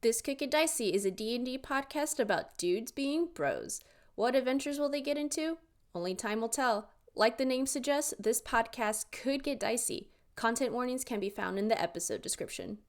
This Could Get Dicey is a D&D podcast about dudes being bros. What adventures will they get into? Only time will tell. Like the name suggests, this podcast could get dicey. Content warnings can be found in the episode description.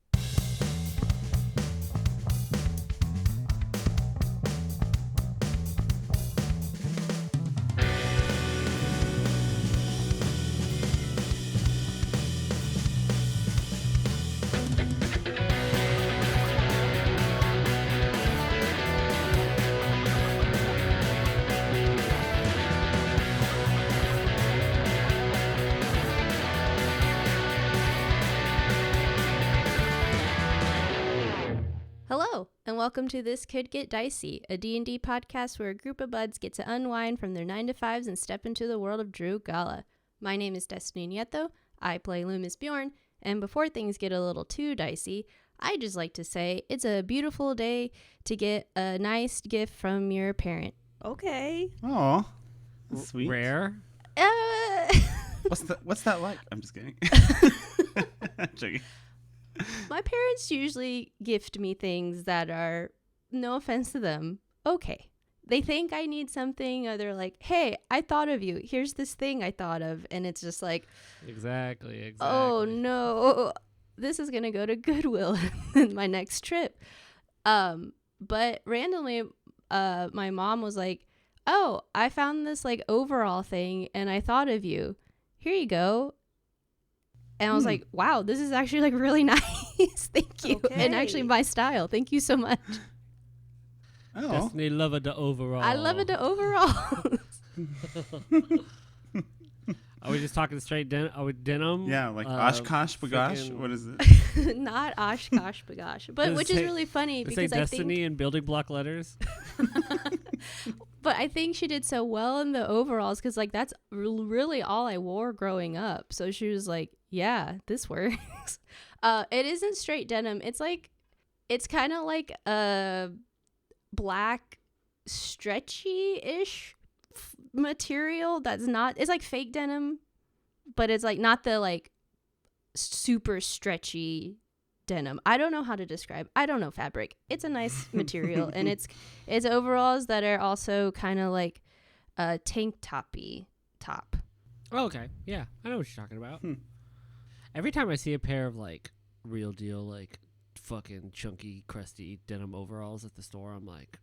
Hello, and welcome to This Could Get Dicey, a D&D podcast where a group of buds get to unwind from their 9-to-5s and step into the world of Drew Gala. My name is Destiny Nieto, I play Loomis Bjorn, and before things get a little too dicey, I just like to say it's a beautiful day to get a nice gift from your parent. Okay. Oh, sweet. Rare. What's that like? I'm just kidding. Joking. My parents usually gift me things that are, no offense to them, okay. They think I need something, or they're like, hey, I thought of you. Here's this thing I thought of. And it's just like, Exactly. oh no, this is going to go to Goodwill in my next trip. But randomly, my mom was like, oh, I found this like overall thing and I thought of you. Here you go. And I was like, wow, this is actually like really nice. Thank you. Okay. And actually my style. Thank you so much. Oh, Destiny loved the overall. I love it overall. Are we just talking straight are we denim? yeah, like Oshkosh Bagosh. freaking- What is it? Not Oshkosh Bagosh. But Does which it is say- really funny Does it say because I Destiny think, in building block letters? but I think she did so well in the overalls because like that's really all I wore growing up. So she was like, yeah, this works. It isn't straight denim. It's like, it's kind of like a black stretchy-ish material that's not, it's like fake denim, but it's like not the like super stretchy denim. I don't know how to describe. I don't know fabric. It's a nice material, and it's overalls that are also kind of like a tank toppy top. Oh, okay. Yeah, I know what you're talking about. Every time I see a pair of like real deal, like fucking chunky, crusty denim overalls at the store, I'm like,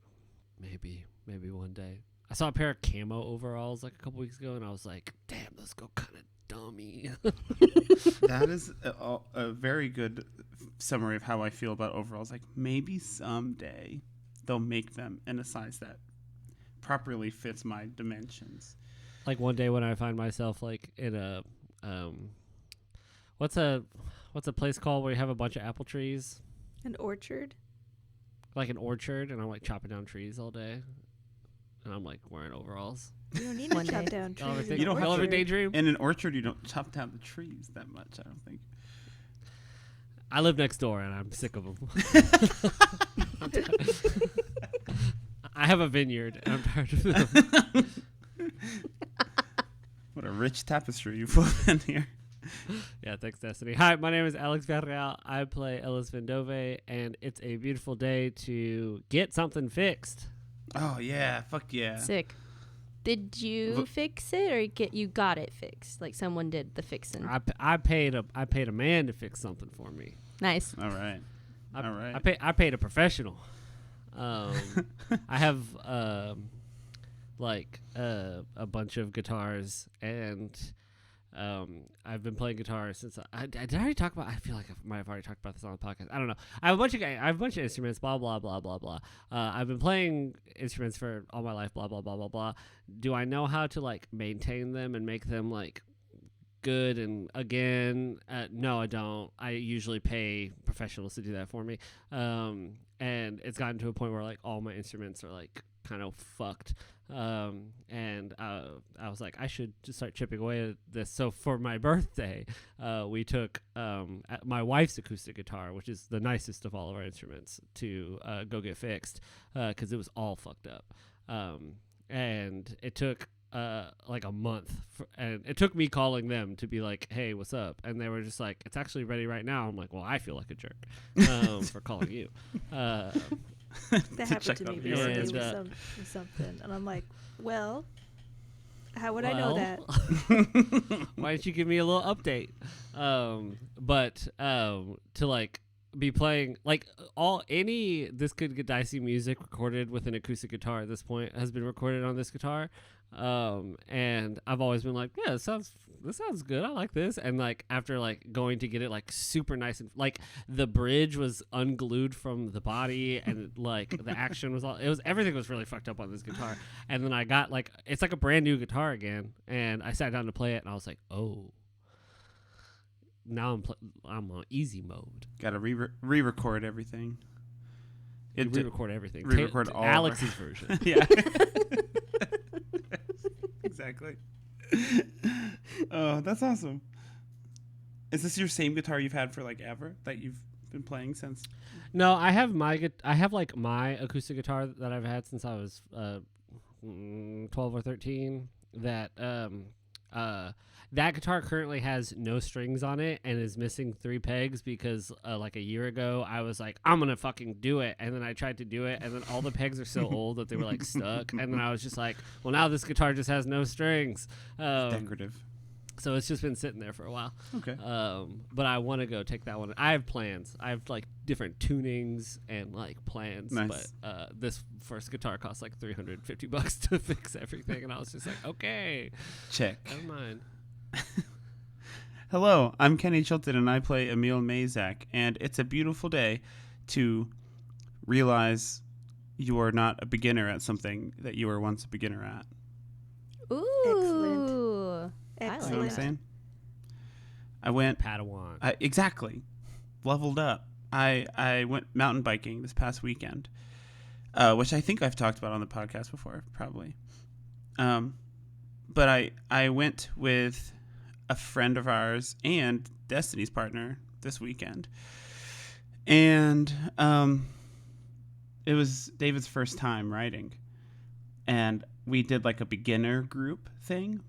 maybe one day. I saw a pair of camo overalls like a couple weeks ago, and I was like, damn, those go kind of dummy. That is a very good summary of how I feel about overalls. Like maybe someday they'll make them in a size that properly fits my dimensions. Like one day when I find myself like in a what's a place called where you have a bunch of apple trees? An orchard. Like an orchard, and I'm like chopping down trees all day, and I'm like wearing overalls. You don't need to One chop day. down Y'all ever trees. think- You don't y'all have ever to- daydream? In an orchard, you don't chop down the trees that much, I don't think. I live next door, and I'm sick of them. I have a vineyard, and I'm tired of them. What a rich tapestry you put in here. Yeah, thanks, Destiny. Hi, my name is Alex Villarreal. I play Ellis Vendove, and it's a beautiful day to get something fixed. Oh yeah, fuck yeah. Sick. Did you fix it, or you got it fixed? Like someone did the fixing. I paid a man to fix something for me. Nice. All right. All right. I paid a professional. I have like a bunch of guitars, and I've been playing guitar since I did I already talk about. I feel like I might have already talked about this on the podcast. I don't know. I have a bunch of instruments. Blah blah blah blah blah. I've been playing instruments for all my life. Blah blah blah blah blah. Do I know how to like maintain them and make them like good? And again, no, I don't. I usually pay professionals to do that for me. And it's gotten to a point where like all my instruments are like kind of fucked. And I was like, I should just start chipping away at this. So for my birthday, we took my wife's acoustic guitar, which is the nicest of all of our instruments, to go get fixed because it was all fucked up. And it took like a month, and it took me calling them to be like, "Hey, what's up?" And they were just like, "It's actually ready right now." I'm like, "Well, I feel like a jerk for calling you." That happened to me check on recently yours. with something, and I'm like, well, how would I know that? Why didn't you give me a little update? But to like be playing like any This Could Get Dicey music recorded with an acoustic guitar at this point has been recorded on this guitar. And I've always been like, yeah, this sounds good. I like this. And like after like going to get it like super nice and like the bridge was unglued from the body and like the action was everything was really fucked up on this guitar. And then I got like it's like a brand new guitar again, and I sat down to play it and I was like, oh, now I'm on easy mode. Got to re-record everything. Re-record everything. Re-record all Alex's version. Yeah. Exactly. Oh, that's awesome. Is this your same guitar you've had for like ever that you've been playing since? No, I have my acoustic guitar that I've had since I was 12 or 13. That guitar currently has no strings on it and is missing 3 pegs because like a year ago I was like, I'm gonna fucking do it, and then I tried to do it and then all the pegs are so old that they were like stuck, and then I was just like, well, now this guitar just has no strings. Decorative. So it's just been sitting there for a while. Okay. But I want to go take that one. I have plans. I have like different tunings and like plans. Nice. But this first guitar cost like $350 to fix everything, and I was just like, okay, Check. never mind. Hello, I'm Kenny Chilton, and I play Emil Mazak, and it's a beautiful day to realize you are not a beginner at something that you were once a beginner at. Ooh. Excellent. I like You know what I'm that. saying? I went... Padawan. Exactly. Leveled up. I went mountain biking this past weekend, which I think I've talked about on the podcast before, probably. But I went with a friend of ours and Destiny's partner this weekend. And it was David's first time riding. And we did like a beginner group thing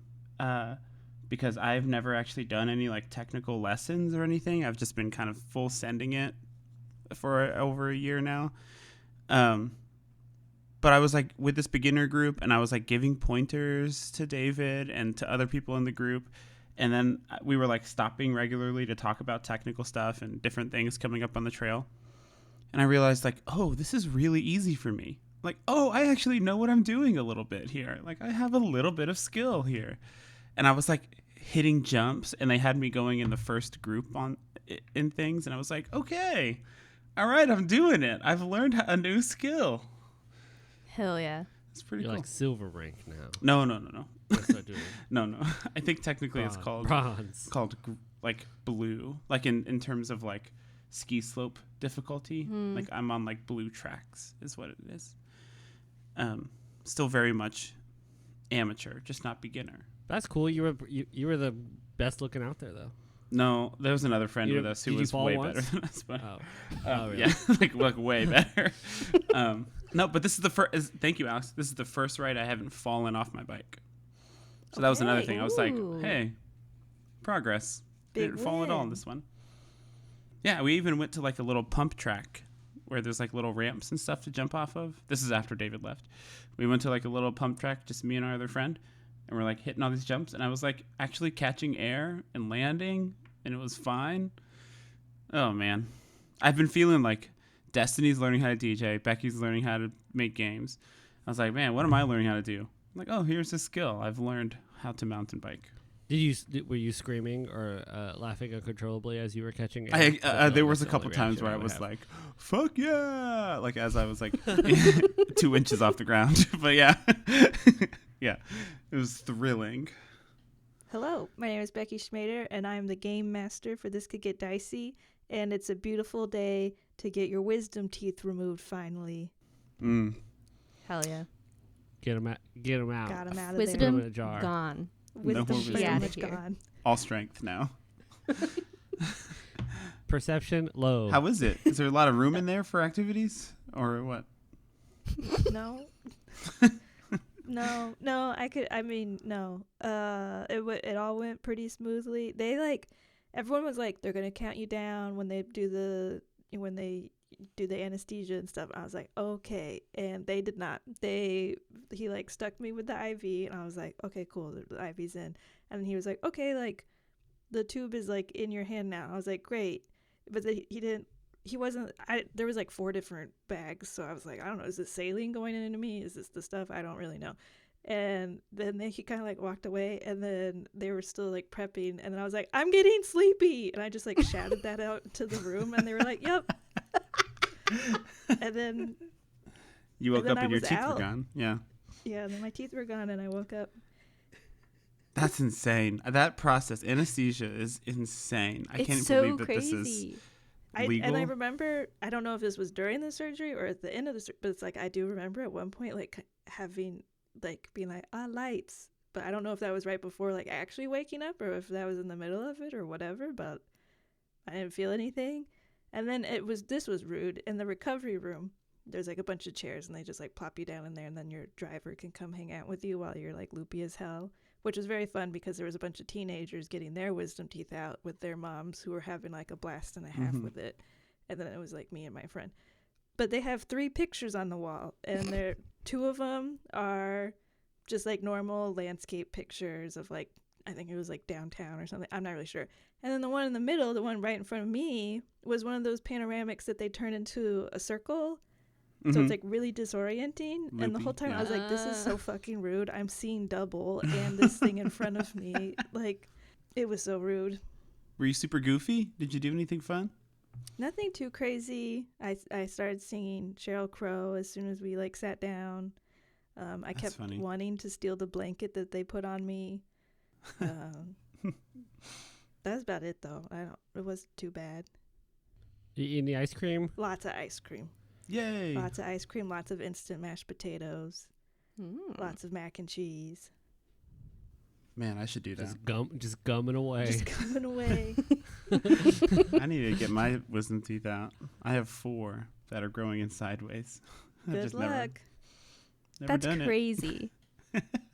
because I've never actually done any like technical lessons or anything. I've just been kind of full sending it for over a year now. But I was like with this beginner group, and I was like giving pointers to David and to other people in the group. And then we were like stopping regularly to talk about technical stuff and different things coming up on the trail. And I realized like, oh, this is really easy for me. Like, oh, I actually know what I'm doing a little bit here. Like I have a little bit of skill here. And I was like hitting jumps, and they had me going in the first group in things. And I was like, okay, all right, I'm doing it. I've learned a new skill. Hell yeah. It's pretty You're cool. like silver rank now. No. That's what I do. No. I think technically it's called bronze. like blue, like in terms of like ski slope difficulty. Like I'm on like blue tracks is what it is. Still very much amateur, just not beginner. That's cool. You were the best looking out there though. No, there was another friend You- with us who did you was fall way once? better than us. But, Oh, oh really? yeah, like way better. No, but this is the first. Thank you, Alex. This is the first ride I haven't fallen off my bike. So that was another Okay. thing. I was like, Ooh. hey, progress. Big Didn't fall at all in win. this one. Yeah, we even went to like a little pump track where there's like little ramps and stuff to jump off of. This is after David left. We went to like a little pump track, just me and our other friend, and we're like hitting all these jumps, and I was like actually catching air and landing, and it was fine. Oh man, I've been feeling like Destiny's learning how to DJ, Becky's learning how to make games. I was like, man, what am I learning how to do? I'm like, oh, here's a skill. I've learned how to mountain bike. Were you screaming or laughing uncontrollably as you were catching air? I feel there like was that's a the only couple times reaction where I would was have. like, fuck yeah, like as I was like 2 inches off the ground. But yeah, yeah, it was thrilling. Hello, my name is Becky Schmader, and I'm the game master for This Could Get Dicey, and it's a beautiful day to get your wisdom teeth removed finally. Hell yeah. Get them out. Got them out of Put 'em Wisdom in a jar. gone. Wisdom more pretty wisdom. much Get outta gone. All strength now. Perception low. How is it? Is there a lot of room in there for activities or what? No. No, no. It all went pretty smoothly. Everyone was like, they're gonna count you down when they do the anesthesia and stuff. I was like, okay, and they did not. He like stuck me with the IV, and I was like, okay, cool, the IV's in. And he was like, okay, like the tube is like in your hand now. I was like, great, but he wasn't. There was like 4 different bags, so I was like, I don't know, is this saline going into me? Is this the stuff? I don't really know. And then he kind of like walked away, and then they were still like prepping, and then I was like, I'm getting sleepy, and I just like shouted that out to the room, and they were like, yep. And then you woke up and your teeth were gone. Yeah. Yeah, and then my teeth were gone, and I woke up. That's insane. That process, anesthesia, is insane. I can't so believe that crazy. this is legal. And I remember, I don't know if this was during the surgery or at the end of the surgery, but it's like I do remember at one point like having like being like lights, but I don't know if that was right before like actually waking up or if that was in the middle of it or whatever, but I didn't feel anything. And then this was rude. In the recovery room, there's like a bunch of chairs, and they just like plop you down in there, and then your driver can come hang out with you while you're like loopy as hell, which was very fun because there was a bunch of teenagers getting their wisdom teeth out with their moms who were having like a blast and a half with it. And then it was like me and my friend. But they have 3 pictures on the wall, and 2 of them are just like normal landscape pictures of like, I think it was like downtown or something. I'm not really sure. And then the one in the middle, the one right in front of me, was one of those panoramics that they turn into a circle. So it's like really disorienting. Loopy, and the whole time yeah. I was like, this is so fucking rude. I'm seeing double and this thing in front of me. Like, it was so rude. Were you super goofy? Did you do anything fun? Nothing too crazy. I started singing Sheryl Crow as soon as we like sat down. I kept wanting to steal the blanket that they put on me. That's about it though. It wasn't too bad. You eating the ice cream? Lots of ice cream. Yay. Lots of ice cream, lots of instant mashed potatoes, lots of mac and cheese. Man, I should do that. Just gumming away. Just gumming away. I need to get my wisdom teeth out. I have 4 that are growing in sideways. Good luck. Never That's done crazy.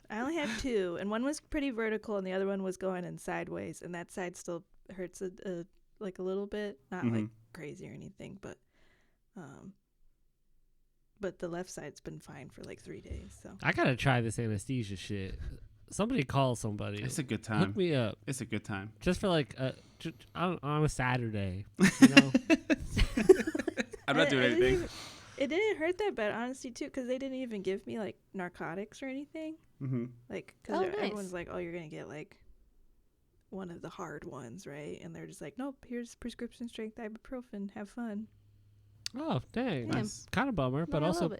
I only had 2, and one was pretty vertical, and the other one was going in sideways, and that side still hurts like a little bit, not like crazy or anything, but the left side's been fine for like 3 days. So I gotta try this anesthesia shit. Somebody call somebody. It's a good time. Hook me up. It's a good time. Just for like on a Saturday. You know? I'm not doing anything. It didn't hurt that bad, honestly, too, because they didn't even give me like narcotics or anything. Like, because everyone's like, "Oh, you're gonna get like one of the hard ones, right?" And they're just like, "Nope, here's prescription strength ibuprofen. Have fun." Oh, dang. Nice. Kind of bummer, but also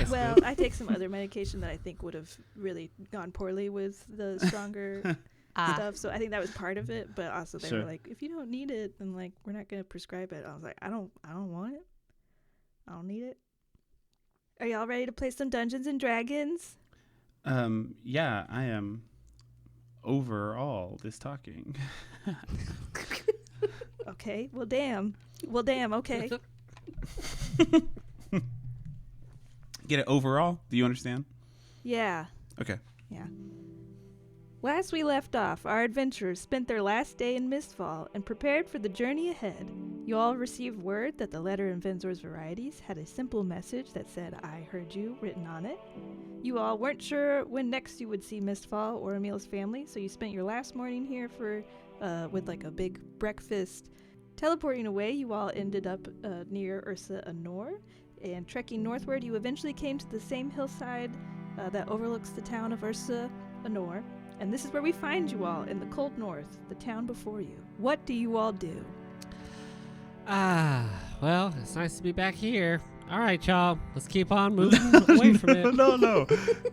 well, I take some other medication that I think would have really gone poorly with the stronger stuff. So I think that was part of it. But also they were like, if you don't need it, then like we're not gonna prescribe it. I was like, I don't want it. I don't need it. Are y'all ready to play some Dungeons and Dragons? Yeah, I am over all this talking. Okay. Well, damn. Okay. Get it overall? Do you understand? Yeah. Okay. Yeah. Last we left off, our adventurers spent their last day in Mistfall and prepared for the journey ahead. You all received word that the letter in Venzor's Varieties had a simple message that said, "I heard you," written on it. You all weren't sure when next you would see Mistfall or Emil's family, so you spent your last morning here with like a big breakfast. Teleporting away, you all ended up near Ursa Anore, and trekking northward, you eventually came to the same hillside that overlooks the town of Ursa Anore. And this is where we find you all, in the cold north, the town before you. What do you all do? Well, it's nice to be back here. All right, y'all, let's keep on moving away from it. No.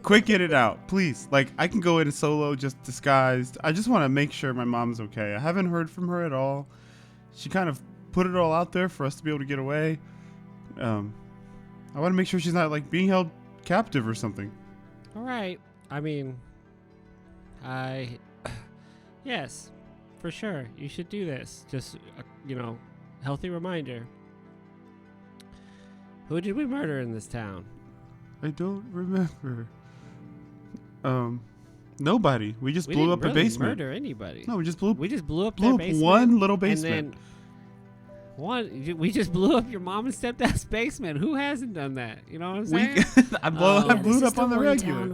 Quick, get it out, please. Like, I can go in solo, just disguised. I just want to make sure my mom's okay. I haven't heard from her at all. She kind of put it all out there for us to be able to get away. I want to make sure she's not, like, being held captive or something. All right. I mean, yes, for sure. You should do this. Just, healthy reminder. Who did we murder in this town? I don't remember. Nobody. We just blew up didn't a really basement. Murder anybody? No, we just blew up their basement. one little basement. And then we just blew up your mom and stepdad's basement. Who hasn't done that? You know what I'm saying? I blew it up on the regular.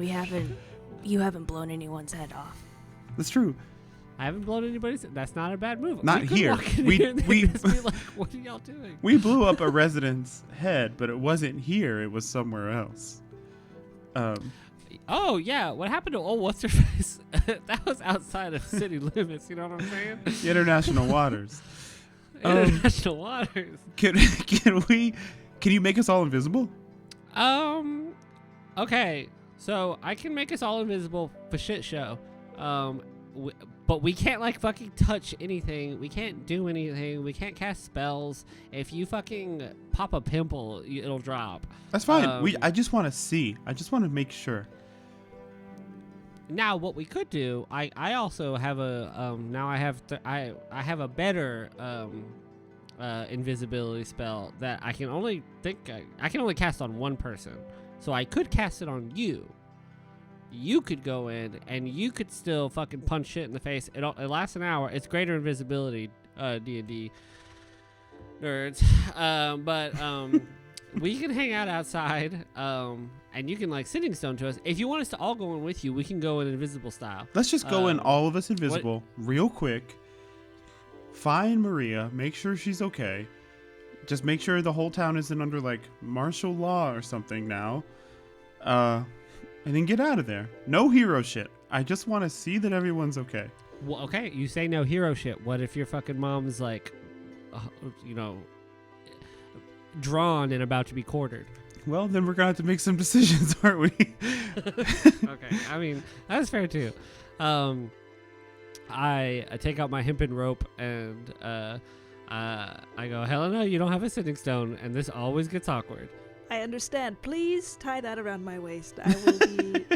You haven't blown anyone's head off. That's true. I haven't blown anybody's. That's not a bad move. Not we could here. walk in We- here and we- just be like, what are y'all doing? We blew up a resident's head, but it wasn't here. It was somewhere else. Oh yeah, what happened to what's her face? That was outside of city limits. You know what I'm saying? The international waters. International waters. Can you make us all invisible? Okay, so I can make us all invisible for shit show. But we can't like fucking touch anything. We can't do anything. We can't cast spells. If you fucking pop a pimple, it'll drop. That's fine. I just want to see. I just want to make sure. Now, what we could do, I also have a now I have a better invisibility spell that I can only cast on one person. So I could cast it on you. You could go in and you could still fucking punch shit in the face. It lasts an hour. It's greater invisibility, D&D nerds. But we can hang out outside, and you can like sitting stone to us. If you want us to all go in with you, we can go in invisible style. Let's just go in all of us invisible real quick. Find Maria. Make sure she's okay. Just make sure the whole town isn't under like martial law or something now. And then get out of there. No hero shit. I just want to see that everyone's okay. Well, okay, you say no hero shit. What if your fucking mom's like, drawn and about to be quartered? Well, then we're going to have to make some decisions, aren't we? Okay, I mean, that's fair too. I take out my hempen rope and I go, Helena, you don't have a sitting stone, and this always gets awkward. I understand. Please tie that around my waist. I will be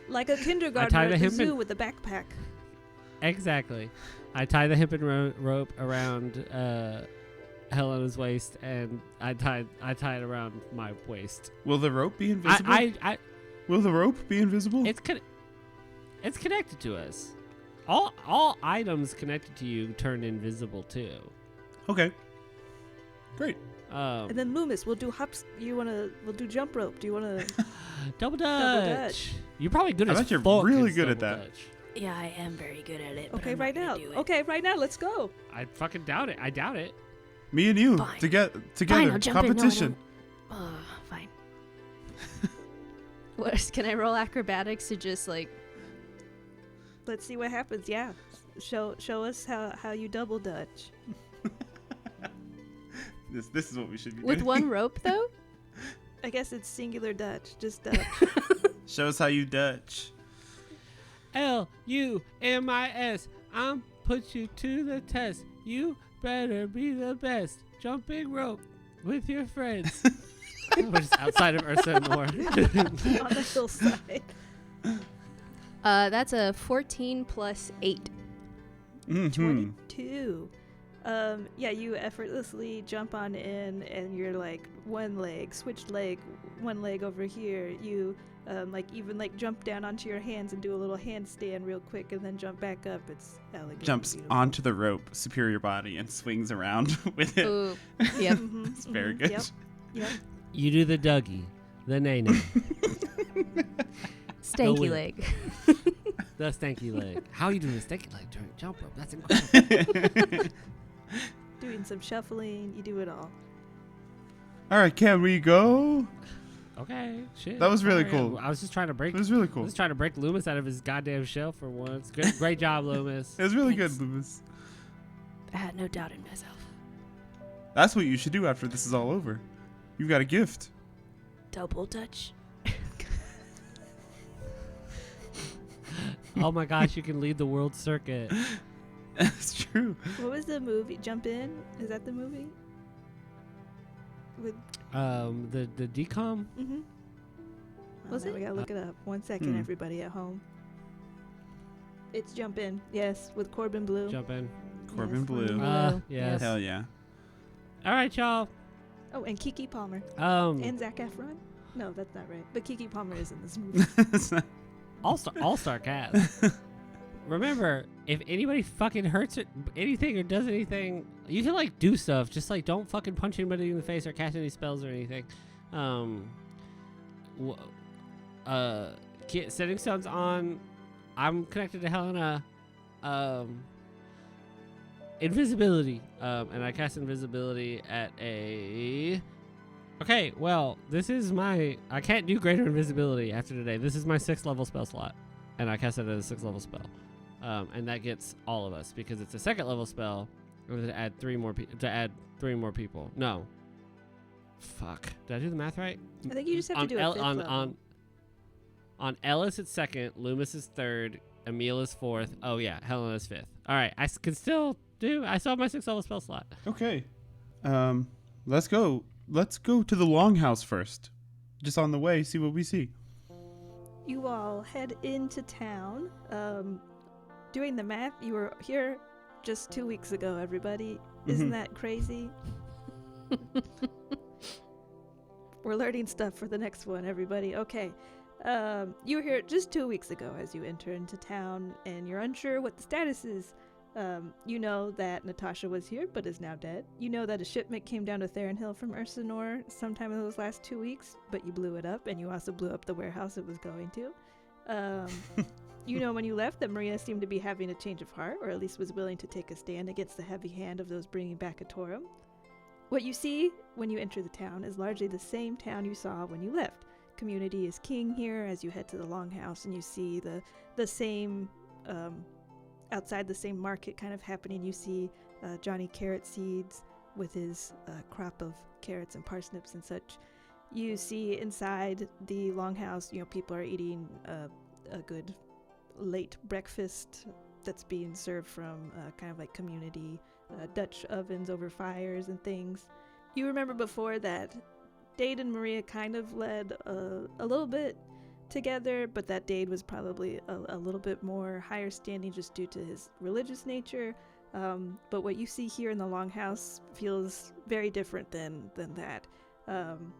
like a kindergartner at the zoo with a backpack. Exactly. I tie the hempen rope around Helena's waist, and I tie it around my waist. Will the rope be invisible? Will the rope be invisible? It's connected to us. All items connected to you turn invisible too. Okay. Great. And then Loomis, we'll do hops. We'll do jump rope. Do you wanna double dutch? You're probably good at that. I bet you're really good at that. Dutch. Yeah, I am very good at it. Okay, right now. Okay, right now. Let's go. I fucking doubt it. I doubt it. Me and you Fine. together. Fine, I'll jump Competition. Fine. What? Can I roll acrobatics to just like? Let's see what happens. Yeah, show us how you double dutch. This is what we should be With doing. one rope, though? I guess it's singular Dutch. Just Dutch. Show us how you Dutch. Lumis. I'm put you to the test. You better be the best. Jumping rope with your friends. We're just outside of Ursa Anore. On the hillside. That's a 14 plus 8. 22. Yeah, you effortlessly jump on in, and you're like one leg, switched leg, one leg over here. You even jump down onto your hands and do a little handstand real quick, and then jump back up. It's elegant. Jumps beautiful. onto the rope, superior body, and swings around with it. Ooh. Yep. It's very good. Yep. You do the Dougie, the nay-nay, Stanky win. leg. the stanky leg. How are you doing the stanky leg during jump rope? That's incredible. Doing some shuffling, you do it all. All right, can we go? Okay, shit. That was really Sorry, cool. I was just trying to break. It was really I cool. was trying to break Loomis out of his goddamn shell for once. Great job, Loomis. It was really Thanks. good, Loomis. I had no doubt in myself. That's what you should do after this is all over. You've got a gift. Double touch. Oh my gosh, you can lead the world circuit. That's true. What was the movie? Jump In? Is that the movie? With The decom. mm-hmm. Was it? We gotta look it up. 1 second, everybody at home. It's Jump In. Yes, with Corbin Blue. Jump in. Corbin Blue. Yes. Hell yeah. All right, y'all. Oh, and Kiki Palmer Um, and Zac Efron. No, that's not right. But Keke Palmer is in this movie. All-star cast. Remember, if anybody fucking hurts anything or does anything, you can like do stuff. Just like don't fucking punch anybody in the face or cast any spells or anything. Setting stones on. I'm connected to Helena. Invisibility. And I cast invisibility at a. Okay, well, this is my. I can't do greater invisibility after today. This is my 6th level spell slot, and I cast it as a 6th level spell. And that gets all of us because it's a 2nd level spell. To add 3 more people. No. Fuck. Did I do the math right? I think you just have to do a 5th level. On Ellis it's 2nd, Loomis is 3rd, Emil is 4th. Oh yeah, Helena is 5th. All right, I can still do. I still have my 6th level spell slot. Okay. Let's go. Let's go to the longhouse first. Just on the way, see what we see. You all head into town. Doing the math, you were here just 2 weeks ago, everybody. Isn't that crazy? We're learning stuff for the next one, everybody. Okay. You were here just 2 weeks ago as you enter into town, and you're unsure what the status is. You know that Natasha was here, but is now dead. You know that a shipment came down to Theron Hill from Ursa Anore sometime in those last 2 weeks, but you blew it up, and you also blew up the warehouse it was going to. You know when you left that Maria seemed to be having a change of heart, or at least was willing to take a stand against the heavy hand of those bringing back a Torum. What you see when you enter the town is largely the same town you saw when you left. Community is king here as you head to the longhouse, and you see the same, outside the same market kind of happening. You see Johnny Carrot Seeds with his crop of carrots and parsnips and such. You see inside the longhouse, people are eating a good late breakfast that's being served from kind of like community Dutch ovens over fires and things. You remember before that Dade and Maria kind of led a little bit together, but that Dade was probably a little bit more higher standing just due to his religious nature. But what you see here in the longhouse feels very different than that.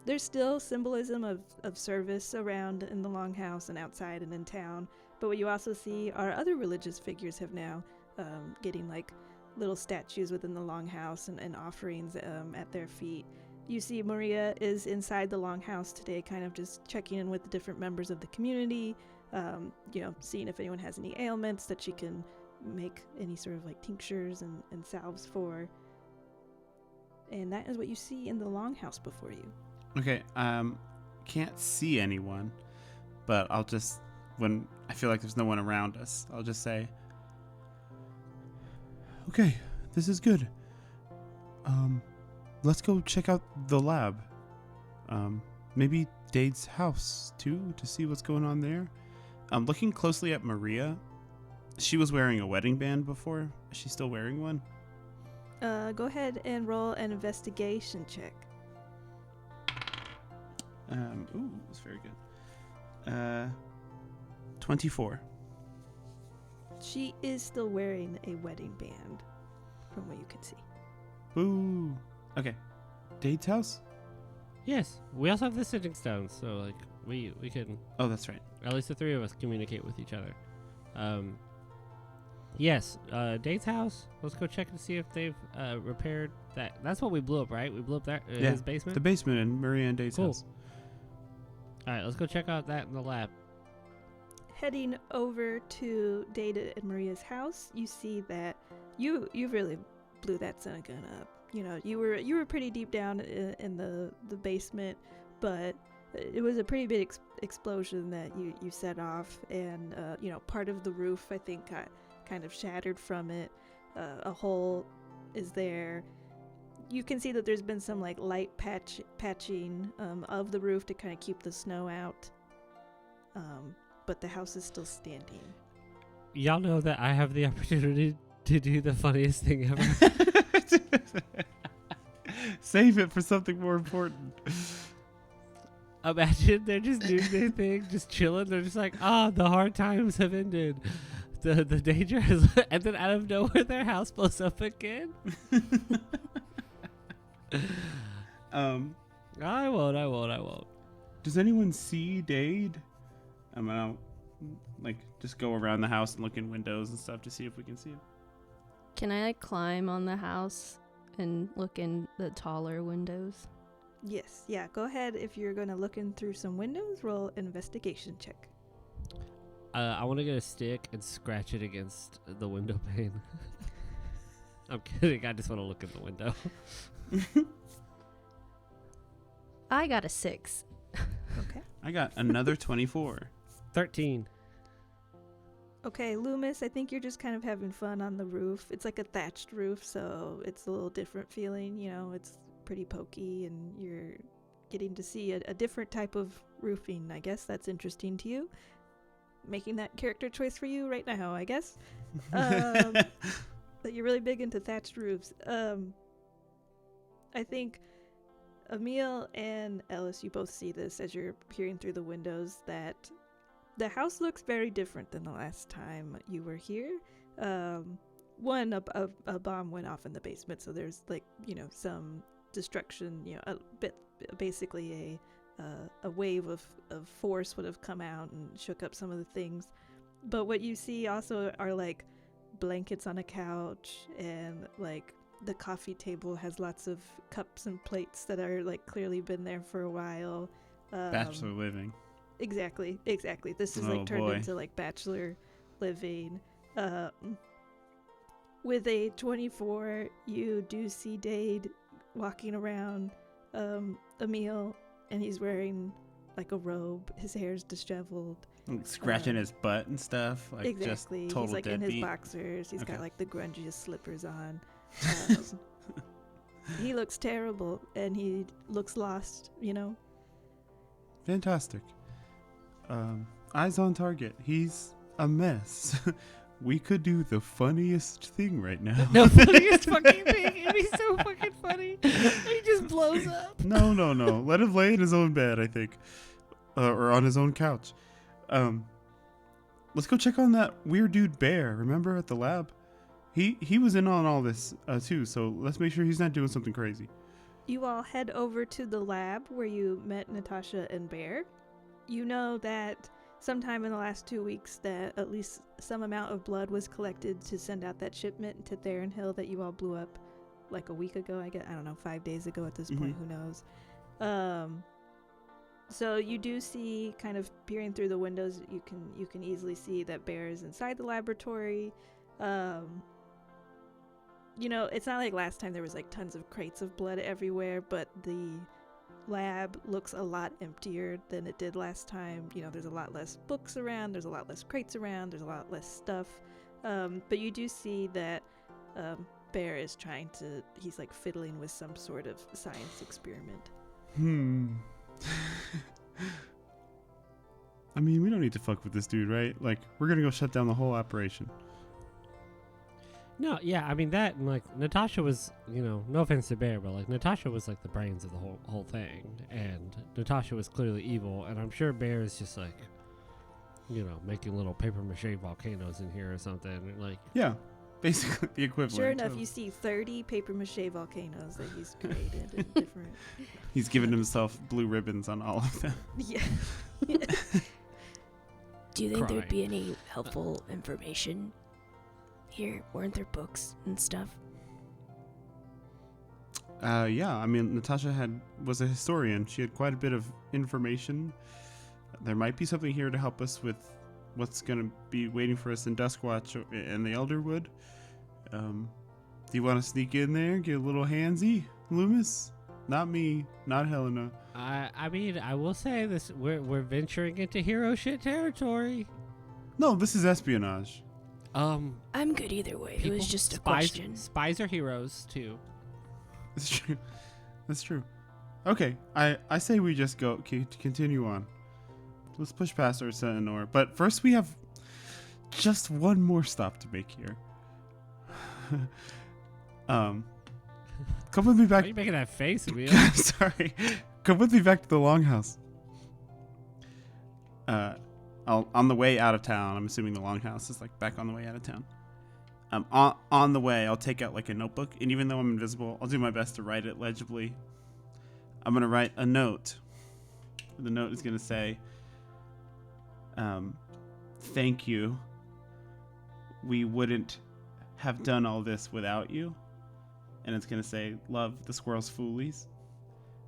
There's still symbolism of service around in the longhouse and outside and in town, but what you also see are other religious figures have now getting like little statues within the longhouse and offerings at their feet. You see Maria is inside the longhouse today, kind of just checking in with the different members of the community, seeing if anyone has any ailments that she can make any sort of like tinctures and salves for. And that is what you see in the longhouse before you. Okay, can't see anyone, but I'll just, when I feel like there's no one around us, I'll just say, okay, this is good. Let's go check out the lab. Maybe Dade's house too, to see what's going on there. Looking closely at Maria, she was wearing a wedding band before. Is she still wearing one? Go ahead and roll an investigation check. Ooh, that's very good. 24. She is still wearing a wedding band, from what you can see. Ooh. Okay. Dade's house? Yes. We also have the sitting stones, so like we can. Oh, that's right. At least the 3 of us communicate with each other. Yes. Dade's house. Let's go check and see if they've repaired that. That's what we blew up, right? We blew up that his basement. The basement in Maria and Dade's house. All right. Let's go check out that in the lab. Heading over to Dade and Maria's house, you see that you really blew that son gun up. You were pretty deep down in the basement, but it was a pretty big explosion that you set off, and part of the roof I think got kind of shattered from it. A hole is there. You can see that there's been some like light patching of the roof to kind of keep the snow out, but the house is still standing. Y'all know that I have the opportunity to do the funniest thing ever. Save it for something more important. Imagine they're just doing their thing, just chilling. They're just like, the hard times have ended. The danger is, and then out of nowhere, their house blows up again. I won't. Does anyone see Dade? I'm gonna like just go around the house and look in windows and stuff to see if we can see him. Can I like climb on the house and look in the taller windows? Yes, yeah. Go ahead. If you're going to look in through some windows, roll investigation check. I want to get a stick and scratch it against the window pane. I'm kidding. I just want to look in the window. I got a 6. Okay. I got another 24. 13. Okay, Loomis, I think you're just kind of having fun on the roof. It's like a thatched roof, so it's a little different feeling. You know, it's pretty pokey, and you're getting to see a different type of roofing. I guess that's interesting to you. Making that character choice for you right now, I guess. That you're really big into thatched roofs. I think Emil and Ellis, you both see this as you're peering through the windows, that the house looks very different than the last time you were here. One, a bomb went off in the basement, so there's like, you know, some destruction, you know, a bit, basically a wave of force would have come out and shook up some of the things. But what you see also are like blankets on a couch, and like the coffee table has lots of cups and plates that are like clearly been there for a while. Bachelor living. Exactly. This is Oh, like turned boy. into like bachelor living. With a 24, you do see Dade walking around Emil, and he's wearing like a robe. His hair's disheveled. Like, scratching his butt and stuff. Like Exactly. just total He's like in his deadbeat. boxers. He's Okay. got like the grungiest slippers on. He looks terrible, and he looks lost, you know? Fantastic. Eyes on target. He's a mess. We could do the funniest thing right now. The funniest fucking thing. It'd be so fucking funny. He just blows up. No. Let him lay in his own bed, I think. Or on his own couch. Let's go check on that weird dude Bear. Remember at the lab? He was in on all this too, so let's make sure he's not doing something crazy. You all head over to the lab where you met Natasha and Bear. You know that sometime in the last 2 weeks that at least some amount of blood was collected to send out that shipment to Theron Hill that you all blew up like a week ago, I don't know, 5 days ago at this point, who knows. So you do see, kind of peering through the windows, you can easily see that Bear is inside the laboratory. You know, it's not like last time there was like tons of crates of blood everywhere, but the lab looks a lot emptier than it did last time. You know, there's a lot less books around, there's a lot less crates around, there's a lot less stuff. But you do see that Bear is he's like fiddling with some sort of science experiment. I mean, we don't need to fuck with this dude, right? Like, we're gonna go shut down the whole operation. No, yeah, I mean that, and like Natasha was, you know, no offense to Bear, but like Natasha was like the brains of the whole thing, and Natasha was clearly evil, and I'm sure Bear is just like, you know, making little paper mache volcanoes in here or something, and like. Yeah, basically the equivalent. Sure enough, of- you see 30 paper mache volcanoes that he's created in different. He's given himself blue ribbons on all of them. Yeah. Do you think there'd Crying. be any helpful information here? Weren't there books and stuff? Yeah, I mean, Natasha was a historian. She had quite a bit of information. There might be something here to help us with what's going to be waiting for us in Duskwatch and the Elderwood. Do you want to sneak in there, get a little handsy, Loomis? Not me, not Helena. I mean, I will say this: we're venturing into hero shit territory. No, this is espionage. I'm good either way. It was just a spies, question. Spies are heroes too. It's true. That's true. Okay, I say we just continue on. Let's push past Ursa Anore. But first we have just one more stop to make here. Come with me Why back. are you making that face, Emil? Sorry. Come with me back to the Longhouse. On the way out of town, I'm assuming the Longhouse is like back on the way out of town. On the way, I'll take out like a notebook, and even though I'm invisible, I'll do my best to write it legibly. I'm gonna write a note The note is going to say, thank you. We wouldn't have done all this without you. And it's going to say, love, the Squirrel's Foolies.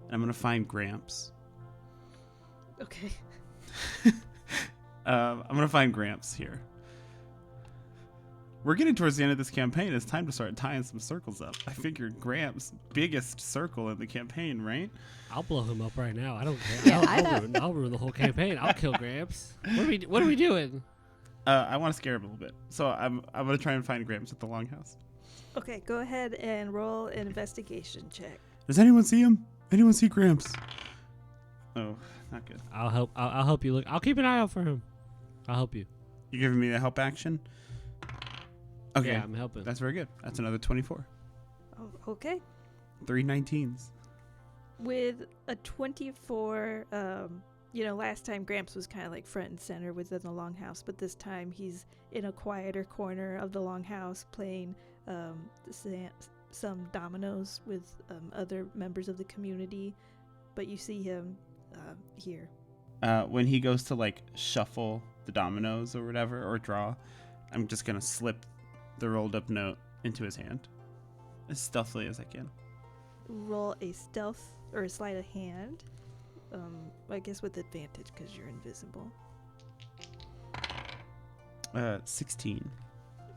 And I'm going to find Gramps. Okay. I'm going to find Gramps here. We're getting towards the end of this campaign. It's time to start tying some circles up. I figured Gramps' biggest circle in the campaign, right? I'll blow him up right now. I don't care. Yeah, I'll ruin the whole campaign. I'll kill Gramps. What are we doing? I want to scare him a little bit. So I'm going to try and find Gramps at the Longhouse. Okay, go ahead and roll an investigation check. Does anyone see him? Anyone see Gramps? Oh, not good. I'll help you look. I'll keep an eye out for him. I'll help you. You giving me the help action? Okay. Yeah, I'm helping. That's very good. That's another 24. Oh, okay. 3 19s. With a 24, last time Gramps was kind of like front and center within the Longhouse, but this time he's in a quieter corner of the Longhouse playing some dominoes with other members of the community. But you see him here. When he goes to like shuffle the dominoes or whatever, or draw, I'm just going to slip the rolled up note into his hand as stealthily as I can. Roll a stealth or a sleight of hand. I guess with advantage because you're invisible. 16.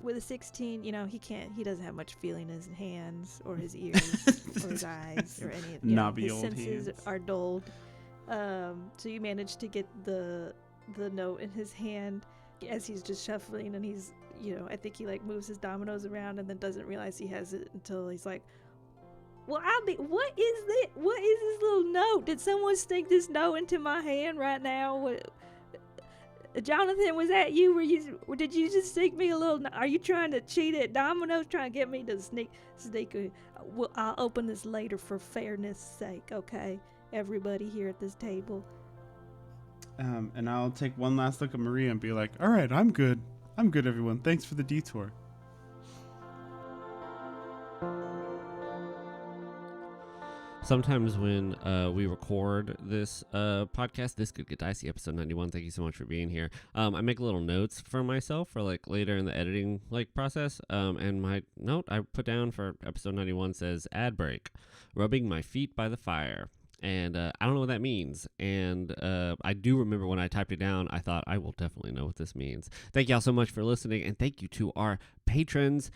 With a 16, he doesn't have much feeling in his hands or his ears or his eyes or any of Knobby his old senses hands. are dulled. So you manage to get the note in his hand as he's just shuffling, and he's, I think he like moves his dominoes around and then doesn't realize he has it until he's like, well, what is this? What is this little note? Did someone stick this note into my hand right now? What, Jonathan, was that you? Did you just stick me a little? Are you trying to cheat at dominoes? Trying to get me to sneak? Well, I'll open this later for fairness' sake. Okay, everybody here at this table. And I'll take one last look at Maria and be like, all right, I'm good. I'm good, everyone. Thanks for the detour. Sometimes when we record this podcast, This Could Get Dicey, episode 91, thank you so much for being here. I make little notes for myself for like later in the editing process. And my note I put down for episode 91 says, ad break, rubbing my feet by the fire. And I don't know what that means. And I do remember when I typed it down, I thought I will definitely know what this means. Thank y'all so much for listening. And thank you to our patrons.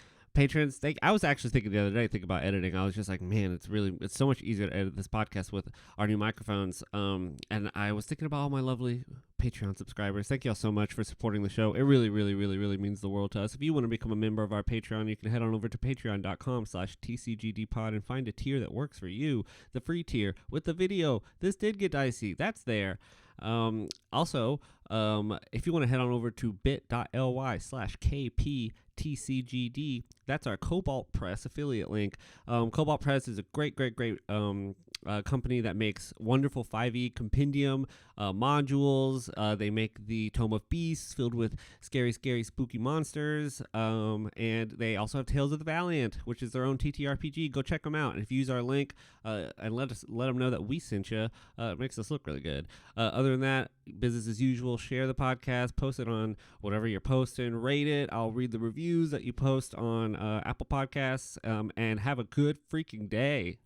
I was actually thinking the other day, about editing. I was just like, man, it's so much easier to edit this podcast with our new microphones. And I was thinking about all my lovely Patreon subscribers. Thank y'all so much for supporting the show. It really, really, really, really means the world to us. If you want to become a member of our Patreon, you can head on over to patreon.com/TCGDpod and find a tier that works for you. The free tier with the video. This did get dicey. That's there. Also, if you want to head on over to bit.ly/KPTCGD, that's our Cobalt Press affiliate link. Cobalt Press is a great company that makes wonderful 5e compendium modules. They make the Tome of Beasts filled with scary, spooky monsters. And they also have Tales of the Valiant, which is their own TTRPG. Go check them out. And if you use our link and let them know that we sent you, it makes us look really good. Other than that, business as usual. Share the podcast, post it on whatever you're posting, rate it. I'll read the reviews that you post on Apple Podcasts, and have a good freaking day.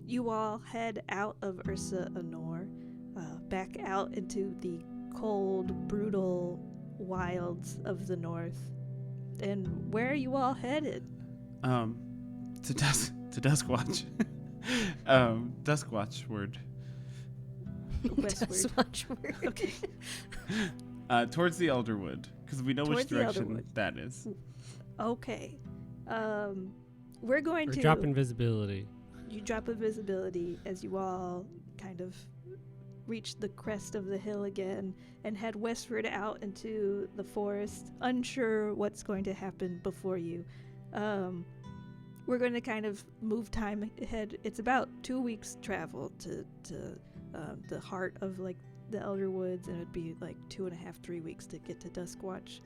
You all head out of Ursa Anore, back out into the cold, brutal wilds of the north. And where are you all headed? To Duskwatch. Duskwatchward. Westward. Watchword. Okay. Towards the Elderwood, because we know which Towards the direction Elderwood. that is. Okay. We're going We're to dropping visibility. You drop invisibility as you all kind of reach the crest of the hill again and head westward out into the forest, unsure what's going to happen before you. We're going to kind of move time ahead. It's about 2 weeks travel to the heart of like the Elder Woods, and it'd be like 2.5-3 weeks to get to Duskwatch.